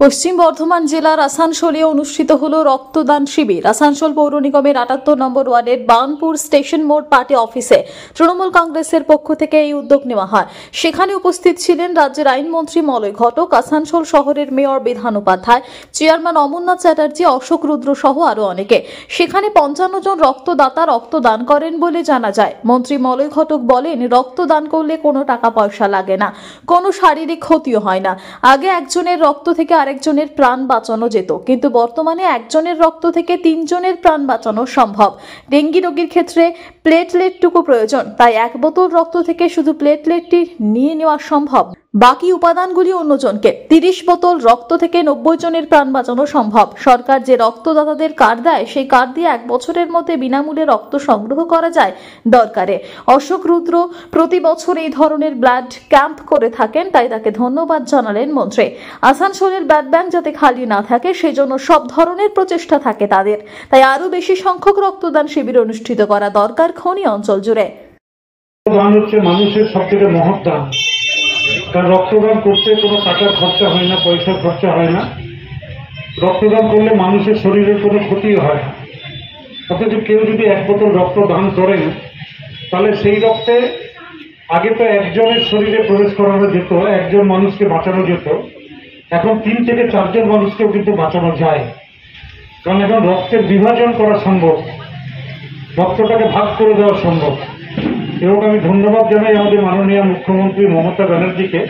পশ্চিম বর্ধমান জেলার আসানসোলে অনুষ্ঠিত হলো রক্তদান শিবির। আসানসোল পৌর নিগমের ৭৮ নম্বর ওয়ার্ডের বানপুর স্টেশন মোড় পার্টি অফিসে তৃণমূল কংগ্রেসের পক্ষ থেকে এই উদ্যোগ নেওয়া হয়। সেখানে উপস্থিত ছিলেন রাজ্যের আইনমন্ত্রী মলয় ঘটক, আসানসোল শহরের মেয়র বিধান উপাধ্যায়, চেয়ারম্যান অমরনাথ চ্যাটার্জি, অশোক রুদ্র সহ আরো অনেকে। সেখানে ৫৫ জন রক্তদাতা রক্তদান করেন বলে জানা যায়। মন্ত্রী মলয় ঘটক বলেন, রক্তদান করলে কোনো টাকা পয়সা লাগে না, কোনো শারীরিক ক্ষতিও হয় না। আগে একজনের রক্ত থেকে আরেকজনের প্রাণ বাঁচানো যেত, কিন্তু বর্তমানে একজনের রক্ত থেকে ৩ জনের প্রাণ বাঁচানো সম্ভব। ডেঙ্গি রোগীর ক্ষেত্রে প্লেটলেটটুকু প্রয়োজন, তাই ১ বোতল রক্ত থেকে শুধু প্লেটলেটটি নিয়ে নেওয়া সম্ভব, বাকি উপাদানগুলি অন্যজনকে। ৩০ বোতল রক্ত থেকে ৯০ জনের প্রাণ বাঁচানো সম্ভব। সরকার যে রক্তদাতাদের কার্ড দেয়, সেই কার্ড দিয়ে ১ বছরের মধ্যে বিনামূল্যে রক্ত সংগ্রহ করা যায় দরকারে। অশোক রুদ্র প্রতি বছর এই ধরনের ব্লাড ক্যাম্প করে থাকেন, তাই তাকে ধন্যবাদ জানালেন মন্ত্রী। আসানসোলের ব্লাড ব্যাংক যাতে খালি না থাকে, সেজন্য সব ধরনের প্রচেষ্টা থাকে তাদের, তাই আরো বেশি সংখ্যক রক্তদান শিবির অনুষ্ঠিত করা দরকার খনি অঞ্চল জুড়ে। রক্তদান হচ্ছে মানুষের সবথেকে মহৎ দান। কারণ রক্তদান করতে কোনো টাকার খরচা হয় না, পয়সার খরচা হয় না। রক্তদান করলে মানুষের শরীরের কোনো ক্ষতিও হয় না। অথচ কেউ যদি ১ বোতল রক্ত দান করেন, তাহলে সেই রক্তে আগে তো একজনের শরীরে প্রবেশ করানো যেত, একজন মানুষকে বাঁচানো যেত, এখন ৩ থেকে ৪ জন মানুষকেও কিন্তু বাঁচানো যায়। কারণ এখন রক্তের বিভাজন করা সম্ভব, রক্তটাকে ভাগ করে দেওয়া সম্ভব। এবং আমি ধন্যবাদ জানাই আমাদের মাননীয় মুখ্যমন্ত্রী মমতা ব্যানার্জিকে,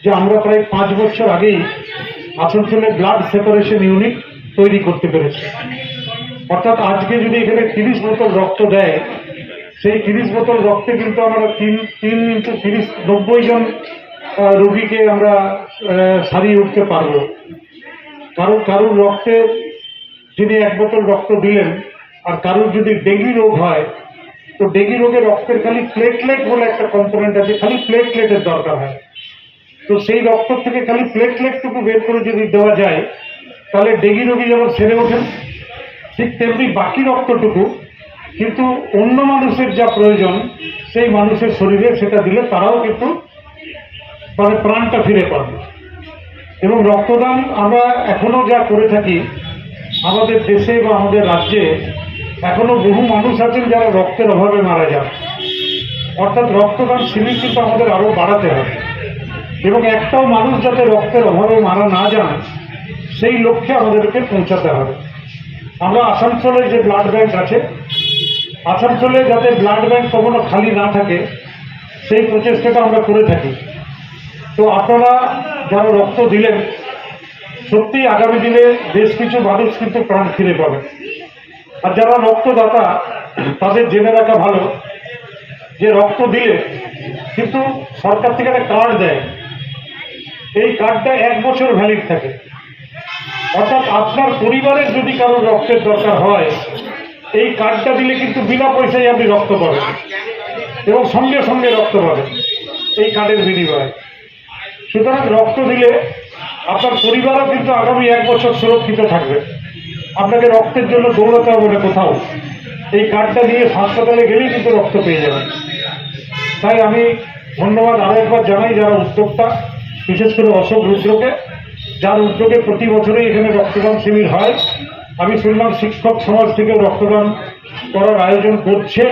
যে আমরা প্রায় ৫ বছর আগেই আসানসোলে ব্লাড সেপারেশন ইউনিট তৈরি করতে পেরেছি। অর্থাৎ আজকে যদি এখানে ৩০ বোতল রক্ত দেয়, সেই ৩০ বোতল রক্তে কিন্তু আমরা ৩ × ৩০ ৯০ জন রোগীকে আমরা সারিয়ে উঠতে পারব। কারোর রক্তে যিনি ১ বোতল রক্ত দিলেন, আর কারোর যদি ডেঙ্গি রোগ হয়, তো ডেঙ্গি রোগের রক্তের খালি প্লেটলেট বলে একটা কম্পোনেন্ট আছে, খালি প্লেটলেটের দরকার হয়। তো সেই রক্ত থেকে খালি প্লেটলেটটুকু বের করে যদি দেওয়া যায়, তাহলে ডেঙ্গি রোগী যেমন সেরে ওঠেন, ঠিক তেমনি বাকি রক্তটুকু কিন্তু অন্য মানুষের যা প্রয়োজন, সেই মানুষের শরীরে সেটা দিলে তারাও কিন্তু প্রাণটা ফিরে পাবে। এবং রক্তদান আমরা এখনো যা করে থাকি আমাদের দেশে বা আমাদের রাজ্যে, এখনো বহু মানুষ আছেন যারা রক্তের অভাবে মারা যান। অর্থাৎ রক্তদান শিবির কিন্তু আমাদের আরো বাড়াতে হবে, এবং একটাও মানুষ যাতে রক্তের অভাবে মারা না যান, সেই লক্ষ্যে আমাদেরকে পৌঁছাতে হবে। আমরা আসানসোলের যে ব্লাড ব্যাংক আছে, আসানসোলে যাতে ব্লাড ব্যাংক কখনো খালি না থাকে, সেই প্রচেষ্টাটা আমরা করে থাকি। তো আপনারা যারা রক্ত দিলেন, সত্যি আগামী দিনে বেশ কিছু মানুষ কিন্তু প্রাণ ফিরে পাবে। আর যারা রক্তদাতা, তাদের জেনে রাখা ভালো যে রক্ত দিলে কিন্তু সরকার থেকে একটা কার্ড দেয়, এই কার্ডটা ১ বছর ভ্যালিড থাকে। অর্থাৎ আপনার পরিবারের যদি কারো রক্তের দরকার হয়, এই কার্ডটা দিলে কিন্তু বিনা পয়সায় আপনি রক্ত পাবেন, এবং সঙ্গে সঙ্গে রক্ত পাবেন এই কার্ডের বিনিময়ে। সুতরাং রক্ত দিলে আপনার পরিবারও কিন্তু আগামী ১ বছর সুরক্ষিত থাকবে। আপনাকে রক্তের জন্য দৌড়াতে হবে না কোথাও, এই কার্ডটা নিয়ে হাসপাতালে গেলেই কিন্তু রক্ত পেয়ে যাবেন। তাই আমি ধন্যবাদ আরো একবার জানাই যারা উদ্যোক্তা, বিশেষ করে অশোক রুদ্রকে, যার উদ্যোগে প্রতি বছরই এখানে রক্তদান শিবির হয়। আমি শুনলাম শিক্ষক সমাজ থেকে রক্তদান করার আয়োজন করছে।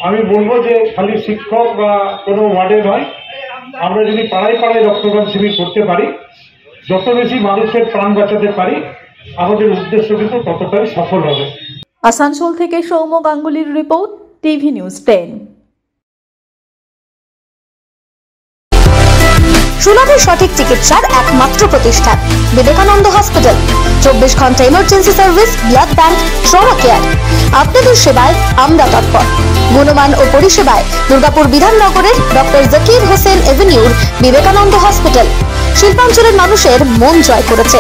আমি বলবো যে খালি শিক্ষক বা কোনো ওয়ার্ডে নয়, আমরা যদি পাড়ায় পাড়ায় রক্তদান শিবির করতে পারি, যত বেশি মানুষের প্রাণ বাঁচাতে পারি, আমাদের উদ্দেশ্য কিন্তু ততটাই সফল হবে। আসানসোল থেকে সৌম্য গাঙ্গুলির রিপোর্ট, টিভি নিউজ 10। সুলভে সঠিক চিকিৎসার একমাত্র প্রতিষ্ঠান বিবেকানন্দ হসপিটাল। 24 ঘন্টা emergency service, blood bank, trauma care. আপনাদের সেবায় আমরা তৎপর। গুণমান ও পরিষেবায় দুর্গাপুর বিধাননগরের ডক্টর জাকির হোসেন এভিনিউর বিবেকানন্দ হসপিটাল শিল্পাঞ্চলের মানুষের মন জয় করেছে।